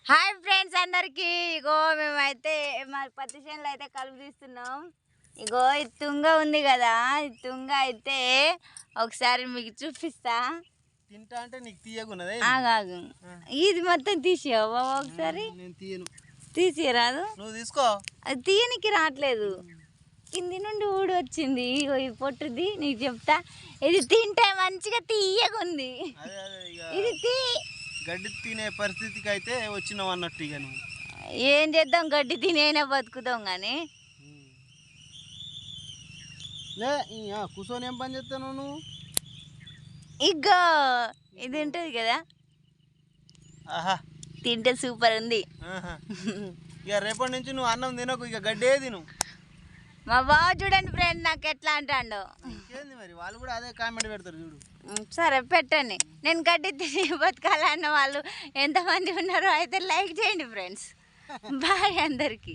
Hi friends అందరికి ఇగో మేమైతే మా పత్తి చేనులో అయితే కలుపు తీస్తున్నాం. ఇగో ఈ తుంగ ఉంది కదా, ఈ తుంగ అయితే ఒకసారి మీకు చూపిస్తా. తింటా అంటే నీకు తీయకున్నదే. ఆగాగు, ఇది మొత్తం తీసేవా ఒకసారి? నేను తీయను. తీసేయరాదు, నువ్వు తీసుకో. అది తీయనికి రావట్లేదు, కింది నుండి ఊడి వచ్చింది. ఇగో ఈ పొట్టుది నీకు చెప్తా, ఇది తింటే మంచిగా తీయగుంది. ఇది తీ గడ్డి తినే పరిస్థితికి అయితే వచ్చినావు అన్నట్టు. ఇక నువ్వు ఏం చేద్దాం, గడ్డి తినైనా బతుకుతాం కానీ. లే కూర్చొని ఏం పని చేస్తాను నువ్వు? ఇగో ఇది ఉంటుంది కదా, ఆహా తింటే సూపర్ ఉంది. ఇక రేపటి నుంచి నువ్వు అన్నం తినకు, ఇక గడ్డే తిను. మా బావ చూడండి ఫ్రెండ్ నాకు ఎట్లా అంటాడు. ఇంకేంది మరి, వాళ్ళు కూడా అదే కామెంట్ పెడతారు చూడు. సరే పెట్టండి, నేను గడ్డి తిని బతకాలన్న వాళ్ళు ఎంతమంది ఉన్నారో అయితే లైక్ చేయండి ఫ్రెండ్స్. బాయ్ అందరికీ.